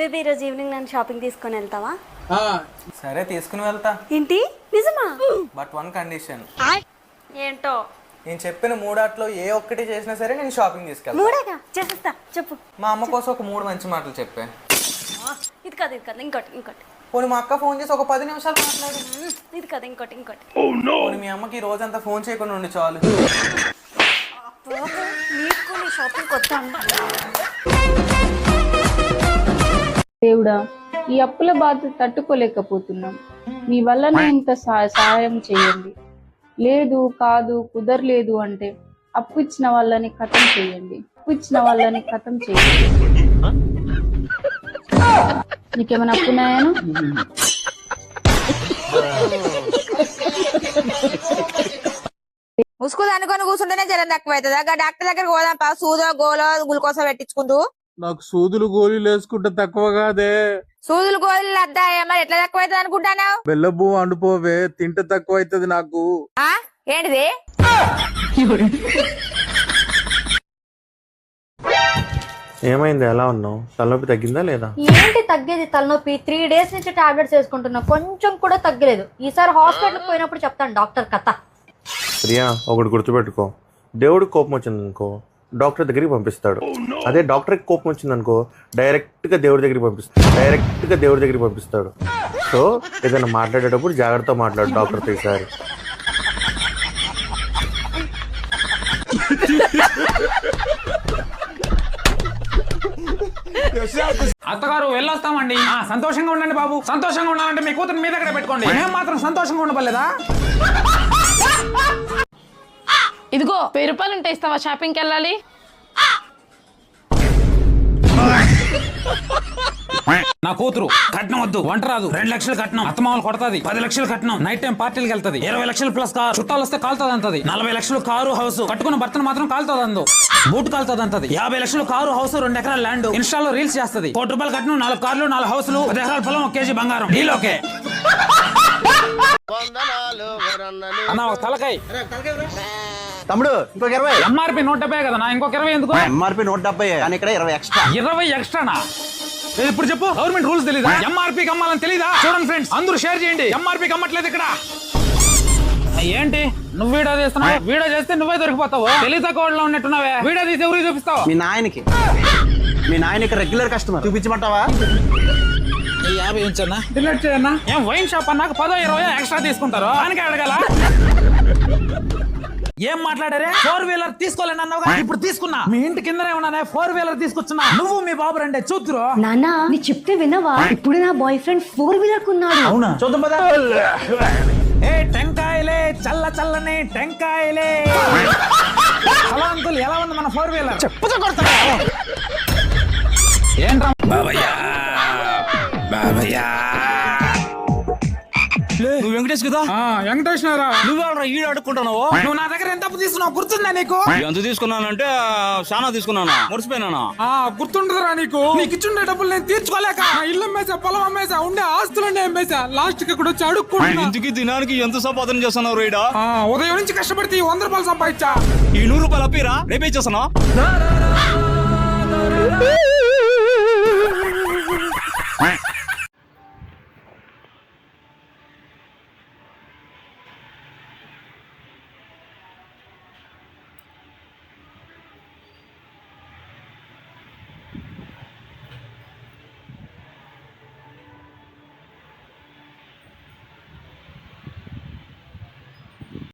Baby ఈరోజు evening నన్ను shopping తీసుకొని వెళ్తావా? సరే తీసుకుని వెళ్తా. ఏంటి నిజమా? But one condition. ఏంటో? నేను చెప్పిన మూడాట్లో ఏ ఒక్కటి చేసినా సరే నేను షాపింగ్ తీసుకెళ్తా. మూడేగా చేసేస్తా, చెప్పు. మా అమ్మ కోసం ఒక 3 మంచి మాటలు చెప్పే. ఇది కాదు ఇంకోటి. పోనీ మా అక్క ఫోన్ చేసి ఒక 10 నిమిషాలు మాట్లాడు. ఇది కాదు ఇంకోటి. పోనీ మీ అమ్మకి ఈ రోజంతా ఫోన్ చేయకుండా ఉండి చాలు. నీకు నీ షాపింగ్ కొత్త. దేవుడా, ఈ అప్పుల బాధ తట్టుకోలేకపోతున్నాం. మీ వల్లనే ఇంత సహాయం చేయండి. లేదు కాదు కుదరలేదు అంటే అప్పు ఇచ్చిన వాళ్ళని ఖతం చేయండి. నీకేమైనా అప్పున్నాయాను? ముసుగు అనుకొని కూర్చుంటేనే జ్వరం తక్కువ అవుతుంది. డాక్టర్ దగ్గరికి పోదాంపా, సూదో గోలో గ్లూకోజ్ పెట్టించుకుంటూ. నాకు సూదులు గోళీలు వేసుకుంటే తక్కువ కాదే. సూదులు గోళీలు అద్దాయా, మరి ఎట్లా తక్కువ అవుతుంది అనుకుంటాను? బెల్లబు అండిపోవే, తింటే తక్కువ అవుతుంది నాకు. ఏంటిది? ఏమైంది, ఎలా ఉన్నావు? తలనొప్పి తగ్గిందా లేదా? ఏంటి తగ్గేది తలనొప్పి? 3 days నుంచి టాబ్లెట్స్ వేసుకుంటున్నా, కొంచెం కూడా తగ్గలేదు. ఈసారి హాస్పిటల్ పోయినప్పుడు చెప్తాను డాక్టర్ కథ. ప్రియా, ఒకటి గుర్తుపెట్టుకో, దేవుడికి కోపం వచ్చిందనుకో డాక్టర్ దగ్గరికి పంపిస్తాడు. అదే డాక్టర్కి కోపం వచ్చిందనుకో డైరెక్ట్గా దేవుడి దగ్గరికి పంపిస్తాడు. సో ఏదైనా మాట్లాడేటప్పుడు జాగ్రత్తగా మాట్లాడు డాక్టర్తో ఈసారి. అత్తగారు వెళ్ళొస్తామండి. సంతోషంగా ఉండండి బాబు. సంతోషంగా ఉండాలంటే మీ కూతురు మీ దగ్గర పెట్టుకోండి. మేము మాత్రం సంతోషంగా ఉండబలేదా? ఇదిగో 1000 రూపాయలు ఉంటే ఇస్తావా? షాపింగ్కి వెళ్ళాలి. నా కూతురు కట్నం వద్దు, వంట రాదు, 2 లక్షలు కట్నం, అత్తమామలు కొడతాది, 10 లక్షలు కట్నం, నైట్ టైం పార్టీలకు వెళ్తాది, 20 లక్షలు ప్లస్ కార్, చుట్టాలు వస్తే కాలుతుంది అంతది, 40 లక్షలు కారు హౌస్, కట్టుకున్న భర్తను మాత్రం కాలుతుంది అందు, బూట్ కాలుతుంది అంతది, 50 లక్షలు కారు హౌస్, 2 ఎకరాల ల్యాండ్, ఇన్స్టాలో రీల్స్ చేస్తుంది, 1 కోటి రూపాయలు కట్నం, 4 కార్లు, 4 హౌసులు, 10 ఎకరాల పొలం, 1 కేజీ బంగారం. డీలోకే అన్న ఒక తలకాయ. తమ్ముడు ఇంకొక 20. ఎంఆర్పి 170 కదా, ఇంకొక 20 ఎందుకు? ఎంఆర్పి 170 కానీ ఇక్కడ 20 ఎక్స్ట్రా. 20 ఎక్స్ట్రానా? ఇప్పుడు చెప్పు, గవర్నమెంట్ రూల్స్ తెలీదా? ఎంఆర్పి అమ్మాలని తెలీదా? చూడండి ఫ్రెండ్స్, అందరూ షేర్ చేయండి. ఎంఆర్పి అమ్మట్లేదు ఇక్కడ. ఏంటి నువ్వు వీడియో చేస్తున్నావు? వీడియో చేస్తే నువ్వే దొరికిపోతావు. తెలియత కోడ్లో ఉన్నట్టున్నావే. వీడియో తీసి ఎవరికి చూపిస్తావు? మీ నాయనకి రెగ్యులర్ కస్టమర్, చూపించమంటావా? 50 ఉంచన్నా, డిలీట్ చేయన్నా. ఏం వైన్ షాప్ అన్నాక 10-20 ఎక్స్ట్రా తీసుకుంటారు, దానికే అడగాల. ఏం మాట్లాడారే? 4 వీలర్ తీసుకోలేను అన్నావుగా, ఇప్పుడు తీసుకున్నా. మీ ఇంటి కిందనే ఉన్నానే 4 వీలర్ తీసుకొచ్చున్నా. నువ్వు మీ బాబు రండి చూతురు. నానా నీ చెప్తే వినవా? ఇప్పుడు నా బాయ్ ఫ్రెండ్ 4 వీలర్ కొన్నాడు. అవునా? చూద్దాం పద. ఏ టెంకాయలే, చల్లని టెంకాయలే. హలో అంకుల్, ఎలా ఉంది మన 4 వీలర్? చెప్పుతో కొడతా. ఏంట్రా బాబయ్యా? నువ్వు వెంకటేష్ కదా? వెంకటేష్ నారా? నువ్వు ఈడు అడుక్కుంటున్నావు. నువ్వు నా దగ్గర ఎంత అప్పు తీసుకున్నావు గుర్తుందా నీకు? ఎంత తీసుకున్నానంటే చాలా తీసుకున్నాను, మురిసిపోయినా. గుర్తుండదురా నీకు? నీకు ఇచ్చుండే డబ్బులు నేను తీర్చుకోలేక ఇల్లు అమ్మేసా, పొలం అమ్మేసా, ఉండే ఆస్తులన్నీ అమ్మేసా, లాస్ట్ కి కూడా వచ్చి అడుక్కుంటున్నా. ఇంటికి దినానికి ఎంత సంపాదన చేస్తున్నావు రైడా? ఉదయం నుంచి కష్టపడితే 100 రూపాయలు సంపాదించా. ఈ 100 రూపాయలు అప్పిరా రేపే చేస్తున్నా.